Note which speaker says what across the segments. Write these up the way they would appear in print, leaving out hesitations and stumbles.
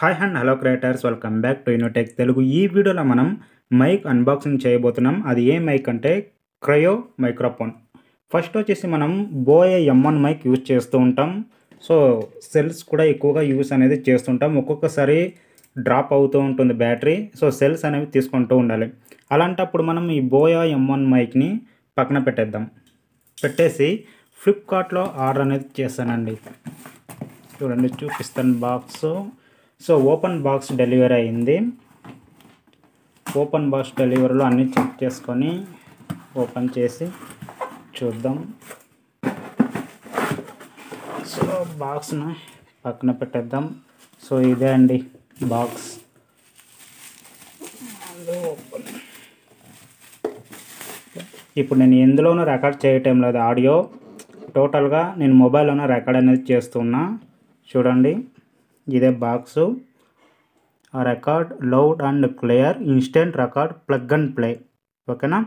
Speaker 1: Hi and hello creators, welcome back to Innotech Telugu. ఈ వీడియోలో మనం మైక్ అన్బాక్సింగ్ చేయబోతున్నాం. అది ఏ మైక్ అంటే క్రయో మైక్రోఫోన్. ఫస్ట్ వచ్చేసి మనం బోయే M1 మైక్ యూజ్ చేస్తూ ఉంటాం. సో సెల్స్ కూడా ఎక్కువగా యూస్ అనేది చేస్తుంటాం. ఒక్కొక్కసారి డ్రాప్ అవుతూ ఉంటుంది బ్యాటరీ. సో సెల్స్ అనేవి తీసుకుంటూ ఉండాలి. అలాంటప్పుడు మనం ఈ బోయా M1 మైక్ని పక్కన పెట్టేసి ఫ్లిప్కార్ట్లో ఆర్డర్ అనేది చేశానండి. చూడండి, చూపిస్తాను box. So open box delivery అయింది. ఓపెన్ బాక్స్ డెలివరీలో అన్నీ చెక్ చేసుకొని ఓపెన్ చేసి చూద్దాం. సో బాక్స్ను పక్కన పెట్టేద్దాం. సో ఇదే అండి బాక్స్. ఓపెన్. ఇప్పుడు నేను ఎందులోనూ రికార్డ్ చేయటం లేదు ఆడియో. టోటల్గా నేను మొబైల్లోనే రికార్డ్ అనేది చేస్తున్నా. చూడండి, ఇదే box. Record loud and clear, instant record, plug and play. ఓకేనా.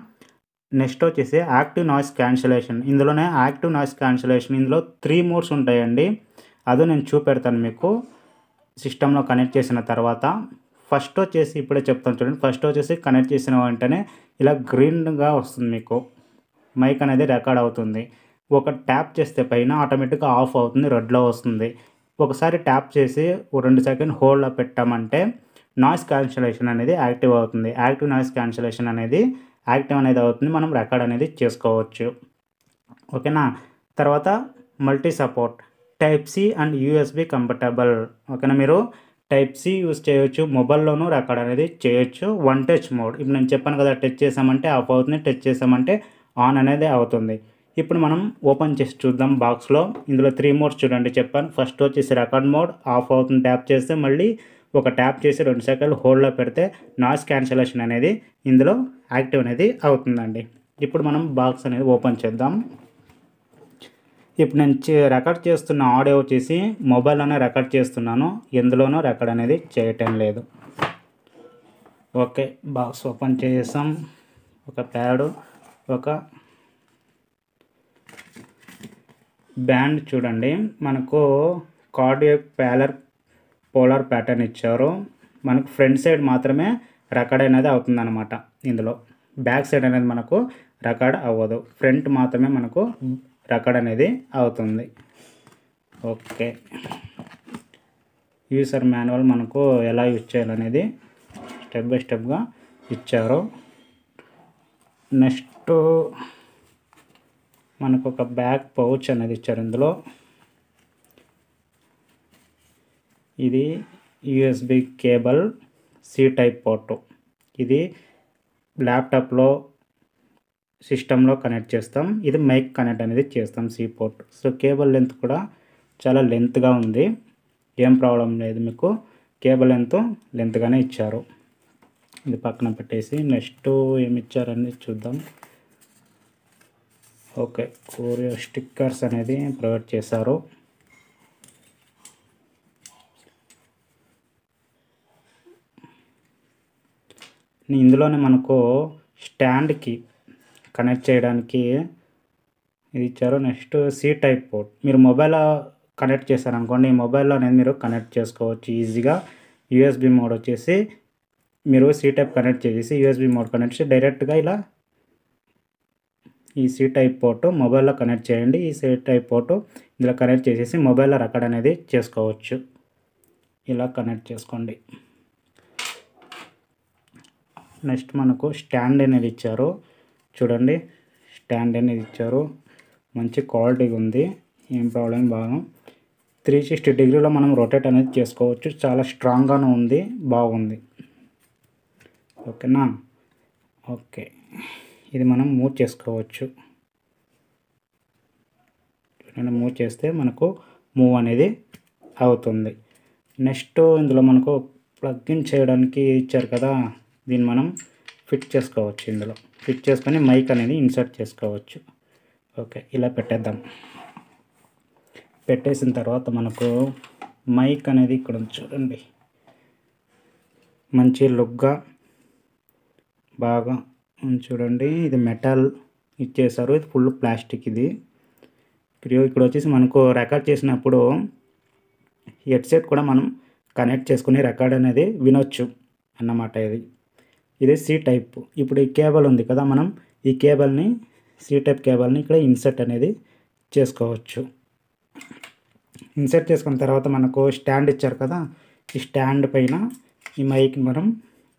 Speaker 1: నెక్స్ట్ వచ్చేసి యాక్టివ్ నాయిస్ క్యాన్సిలేషన్. ఇందులోనే యాక్టివ్ నాయిస్ క్యాన్సిలేషన్ ఇందులో 3 మోడ్స్ ఉంటాయండి. అదో నేను చూపెడతాను మీకు సిస్టంలో కనెక్ట్ చేసిన తర్వాత. ఫస్ట్ వచ్చేసి ఇప్పుడే చెప్తాను చూడండి. ఫస్ట్ వచ్చేసి కనెక్ట్ చేసిన వెంటనే ఇలా గ్రీన్గా వస్తుంది, మీకు మైక్ అనేది రికార్డ్ అవుతుంది. ఒక ట్యాప్ చేస్తే పైన ఆటోమేటిక్గా ఆఫ్ అవుతుంది, రెడ్లో వస్తుంది. ఒకసారి ట్యాప్ చేసి 2 సెకండ్ హోల్డ్లో పెట్టామంటే నాయిస్ క్యాన్సిలేషన్ అనేది యాక్టివ్ అవుతుంది. యాక్టివ్ నాయిస్ క్యాన్సిలేషన్ అనేది యాక్టివ్ అనేది అవుతుంది. మనం రికార్డ్ అనేది చేసుకోవచ్చు. ఓకేనా. తర్వాత multi support, type C and USB compatible. ఓకేనా. మీరు టైప్ సి యూస్ చేయొచ్చు, మొబైల్లోనూ రికార్డ్ అనేది చేయొచ్చు. 1 టచ్ మోడ్. ఇప్పుడు నేను చెప్పాను కదా, టచ్ చేసామంటే ఆఫ్ అవుతుంది, టచ్ చేసామంటే ఆన్ అనేది అవుతుంది. ఇప్పుడు మనం ఓపెన్ చేసి చూద్దాం బాక్స్లో. ఇందులో 3 మోడ్స్ చూడండి, చెప్పాను. ఫస్ట్ వచ్చేసి రికార్డ్ మోడ్, ఆఫ్ అవుతుంది ట్యాప్ చేస్తే. మళ్ళీ ఒక ట్యాప్ చేసి 2 సెకండ్లు హోల్డ్లో పెడితే నాయిస్ క్యాన్సిలేషన్ అనేది ఇందులో యాక్టివ్ అనేది అవుతుందండి. ఇప్పుడు మనం బాక్స్ అనేది ఓపెన్ చేద్దాం. ఇప్పుడు నేను రికార్డ్ చేస్తున్న ఆడియో వచ్చేసి మొబైల్లోనే రికార్డ్ చేస్తున్నాను, ఎందులోనూ రికార్డ్ అనేది చేయటం లేదు. ఓకే, బాక్స్ ఓపెన్ చేసాం. ఒక ప్యాడు, ఒక బ్యాండ్ చూడండి. మనకు కార్డియాక్ పోలార్ ప్యాటర్న్ ఇచ్చారు. మనకు ఫ్రంట్ సైడ్ మాత్రమే రికార్డ్ అనేది అవుతుందన్నమాట. ఇందులో బ్యాక్ సైడ్ అనేది మనకు రికార్డ్ అవ్వదు, ఫ్రంట్ మాత్రమే మనకు రికార్డ్ అనేది అవుతుంది. ఓకే, యూజర్ మాన్యువల్ మనకు ఎలా యూజ్ చేయాలనేది స్టెప్ బై స్టెప్గా ఇచ్చారు. నెక్స్ట్ మనకు ఒక బ్యాక్ పౌచ్ అనేది ఇచ్చారు. ఇందులో ఇది USB cable, C type port. ఇది ల్యాప్టాప్లో సిస్టంలో కనెక్ట్ చేస్తాం. ఇది మైక్ కనెక్ట్ అనేది చేస్తాం, C port. So cable length కూడా చాలా లెంత్గా ఉంది, ఏం ప్రాబ్లం లేదు. మీకు కేబుల్ లెంత్గానే ఇచ్చారు. ఇది పక్కన పెట్టేసి నెక్స్ట్ ఏమి ఇచ్చారని చూద్దాం. ఓకే, కోరియో స్టిక్కర్స్ అనేది ప్రొవైడ్ చేశారు. ఇందులోనే మనకు స్టాండ్కి కనెక్ట్ చేయడానికి ఇది ఇచ్చారు. Next C type port. మీరు మొబైల్ కనెక్ట్ చేశారనుకోండి, ఈ మొబైల్లో అనేది మీరు కనెక్ట్ చేసుకోవచ్చు ఈజీగా. USB మోడ్ వచ్చేసి మీరు సి టైప్ కనెక్ట్ చేసేసి USB మోడ్ కనెక్ట్ చేసి డైరెక్ట్గా ఇలా ఈ సి టైప్ పోర్టు మొబైల్లో కనెక్ట్ చేయండి. ఈ సి టైప్ పోర్టు ఇలా కనెక్ట్ చేసేసి మొబైల్లో రికార్డ్ అనేది చేసుకోవచ్చు. ఇలా కనెక్ట్ చేసుకోండి. నెక్స్ట్ మనకు స్టాండ్ అనేది ఇచ్చారు. చూడండి, స్టాండ్ అనేది ఇచ్చారు. మంచి క్వాలిటీ ఉంది, ఏం ప్రాబ్లం. బాగా 360 డిగ్రీలో మనం రొటేట్ అనేది చేసుకోవచ్చు. చాలా స్ట్రాంగ్గానే ఉంది, బాగుంది. ఓకేనా. ఓకే, ఇది మనం మూవ్ చేసుకోవచ్చు. మూవ్ చేస్తే మనకు మూవ్ అనేది అవుతుంది. నెక్స్ట్ ఇందులో మనకు ప్లగ్ ఇన్ చేయడానికి ఇచ్చారు కదా, దీన్ని మనం ఫిట్ చేసుకోవచ్చు. ఇందులో ఫిట్ చేసుకొని మైక్ అనేది ఇన్సర్ట్ చేసుకోవచ్చు. ఓకే, ఇలా పెట్టేద్దాం. పెట్టేసిన తర్వాత మనకు మైక్ అనేది ఇక్కడ చూడండి, మంచి లుక్గా బాగా చూడండి. ఇది మెటల్ ఇచ్చేసారు, ఇది ఫుల్ ప్లాస్టిక్. ఇది ఇక్కడ వచ్చేసి మనకు రికార్డ్ చేసినప్పుడు హెడ్సెట్ కూడా మనం కనెక్ట్ చేసుకుని రికార్డ్ అనేది వినొచ్చు అన్నమాట. ఇది సి టైప్. ఇప్పుడు ఈ కేబుల్ ఉంది కదా, మనం ఈ కేబుల్ని సి టైప్ కేబుల్ని ఇక్కడ ఇన్సర్ట్ అనేది చేసుకోవచ్చు. ఇన్సర్ట్ చేసుకున్న తర్వాత మనకు స్టాండ్ ఇచ్చారు కదా, ఈ స్టాండ్ పైన ఈ మైక్ని మనం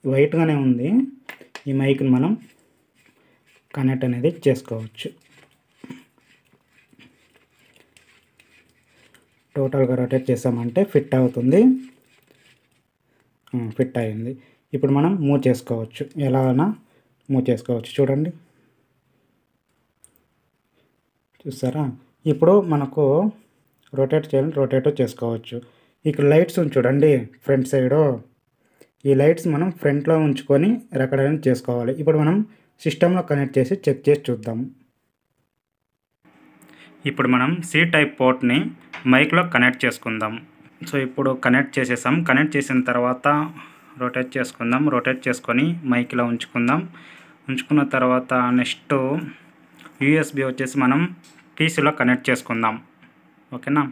Speaker 1: వైట్గానే ఉంది, ఈ మైక్ని మనం కనెక్ట్ అనేది చేసుకోవచ్చు. టోటల్గా రొటేట్ చేసామంటే ఫిట్ అవుతుంది. ఫిట్ అయింది. ఇప్పుడు మనం మూవ్ చేసుకోవచ్చు, ఎలాగైనా మూవ్ చేసుకోవచ్చు. చూడండి, చూసారా? ఇప్పుడు మనకు రొటేట్ చేయాలని రొటేట్ చేసుకోవచ్చు. ఇక్కడ లైట్స్ చూడండి ఫ్రంట్ సైడు, ఈ లైట్స్ మనం ఫ్రంట్లో ఉంచుకొని రికార్డ్ చేసుకోవాలి. ఇప్పుడు మనం సిస్టంలో కనెక్ట్ చేసి చెక్ చేసి చూద్దాం. ఇప్పుడు మనం సి టైప్ పోర్ట్ని మైక్లో కనెక్ట్ చేసుకుందాం. సో ఇప్పుడు కనెక్ట్ చేసేసాం. కనెక్ట్ చేసిన తర్వాత రొటేట్ చేసుకుందాం. రొటేట్ చేసుకొని మైక్లో ఉంచుకుందాం. ఉంచుకున్న తర్వాత నెక్స్ట్ యూఎస్బి వచ్చేసి మనం పీసీలో కనెక్ట్ చేసుకుందాం. ఓకేనా?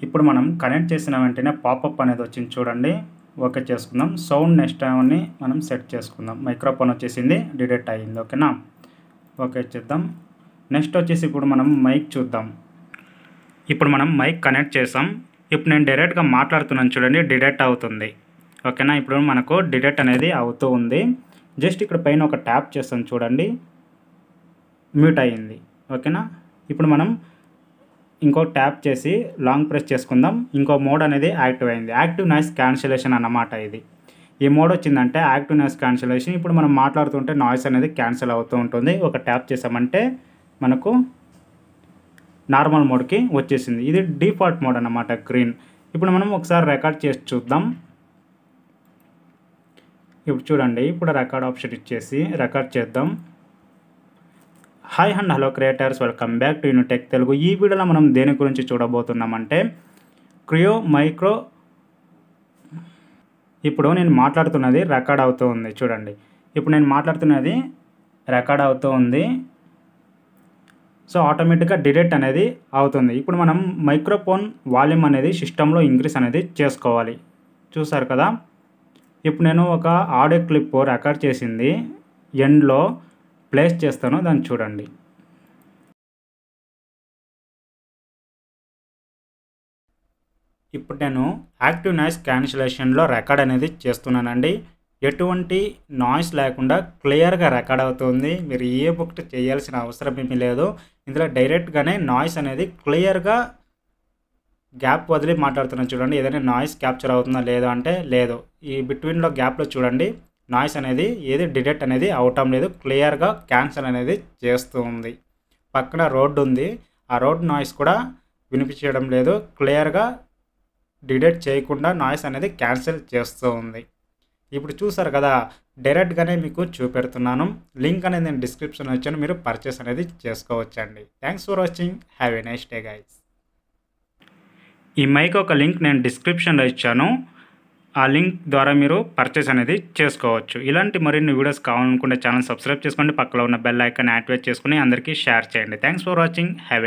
Speaker 1: ఇప్పుడు మనం కనెక్ట్ చేసిన వెంటనే పాపప్ అనేది వచ్చింది చూడండి. ఓకే చేసుకుందాం. సౌండ్ నెక్స్ట్ టైంని మనం సెట్ చేసుకుందాం. మైక్రోఫోన్ వచ్చేసింది, డిటెక్ట్ అయ్యింది. ఓకేనా? ఓకే చేద్దాం. నెక్స్ట్ వచ్చేసి ఇప్పుడు మనం మైక్ చూద్దాం. ఇప్పుడు మనం మైక్ కనెక్ట్ చేసాం. ఇప్పుడు నేను డైరెక్ట్గా మాట్లాడుతున్నాను చూడండి, డిటెక్ట్ అవుతుంది. ఓకేనా? ఇప్పుడు మనకు డిటెక్ట్ అనేది అవుతూ ఉంది. జస్ట్ ఇక్కడ పైన ఒక ట్యాప్ చేస్తాను చూడండి, మ్యూట్ అయ్యింది. ఓకేనా? ఇప్పుడు మనం ఇంకో ట్యాప్ చేసి లాంగ్ ప్రెస్ చేసుకుందాం. ఇంకో మోడ్ అనేది యాక్టివ్ అయింది. యాక్టివ్ నాయిస్ క్యాన్సిలేషన్ అన్నమాట ఇది. ఈ మోడ్ వచ్చిందంటే యాక్టివ్ నాయిస్ క్యాన్సిలేషన్. ఇప్పుడు మనం మాట్లాడుతుంటే నాయిస్ అనేది క్యాన్సిల్ అవుతూ ఉంటుంది. ఒక ట్యాప్ చేసామంటే మనకు నార్మల్ మోడ్కి వచ్చేసింది. ఇది డిఫాల్ట్ మోడ్ అన్నమాట, గ్రీన్. ఇప్పుడు మనం ఒకసారి రికార్డ్ చేసి చూద్దాం. ఇప్పుడు చూడండి, ఇప్పుడు రికార్డ్ ఆప్షన్ ఇచ్చేసి రికార్డ్ చేద్దాం. Hi and hello creators, welcome back to Unitech Telugu. ఈ వీడియోలో మనం దేని గురించి చూడబోతున్నామంటే క్రియో మైక్రో. ఇప్పుడు నేను మాట్లాడుతున్నది రికార్డ్ అవుతూ ఉంది చూడండి. ఇప్పుడు నేను మాట్లాడుతున్నది రికార్డ్ అవుతూ ఉంది. సో ఆటోమేటిక్గా డిటెక్ట్ అనేది అవుతుంది. ఇప్పుడు మనం మైక్రోఫోన్ వాల్యూమ్ అనేది సిస్టంలో ఇంక్రీస్ అనేది చేసుకోవాలి. చూసారు కదా? ఇప్పుడు నేను ఒక ఆడియో క్లిప్ రికార్డ్ చేసింది ఎండ్లో ప్లేస్ చేస్తాను, దాన్ని చూడండి. ఇప్పుడు నేను యాక్టివ్ నాయిస్ క్యాన్సిలేషన్లో రికార్డ్ అనేది చేస్తున్నానండి. ఎటువంటి నాయిస్ లేకుండా క్లియర్గా రికార్డ్ అవుతుంది. మీరు ఏ బుక్ చేయాల్సిన అవసరం ఏమీ లేదు. ఇందులో డైరెక్ట్గానే నాయిస్ అనేది క్లియర్గా గ్యాప్ వదిలి మాట్లాడుతున్నాను చూడండి. ఏదైనా నాయిస్ క్యాప్చర్ అవుతుందా లేదా అంటే లేదు. ఈ బిట్వీన్లో గ్యాప్లో చూడండి, నాయిస్ అనేది ఏది డిటెక్ట్ అనేది అవటం లేదు. క్లియర్గా క్యాన్సిల్ అనేది చేస్తూ ఉంది. పక్కన రోడ్డు ఉంది, ఆ రోడ్ నాయిస్ కూడా వినిపించడం లేదు. క్లియర్గా డిటెక్ట్ చేయకుండా నాయిస్ అనేది క్యాన్సిల్ చేస్తూ ఉంది. ఇప్పుడు చూసారు కదా, డైరెక్ట్గానే మీకు చూపెడుతున్నాను. లింక్ అనేది నేను డిస్క్రిప్షన్లో ఇచ్చాను, మీరు పర్చేస్ అనేది చేసుకోవచ్చండి. Thanks for watching. Have a nice day guys. ఈ మైక్ ఒక లింక్ నేను డిస్క్రిప్షన్లో ఇచ్చాను. ఆ లింక్ ద్వారా మీరు పర్చేస్ అనేది చేసుకోవచ్చు. ఇలాంటి మరిన్ని వీడియోస్ కావాలనుకుంటే ఛానల్ సబ్స్క్రైబ్ చేసుకోండి. పక్కలో ఉన్న బెల్ ఐకాన్ యాక్టివేట్ చేసుకుని అందరికీ షేర్ చేయండి. Thanks for watching. హ్యావ్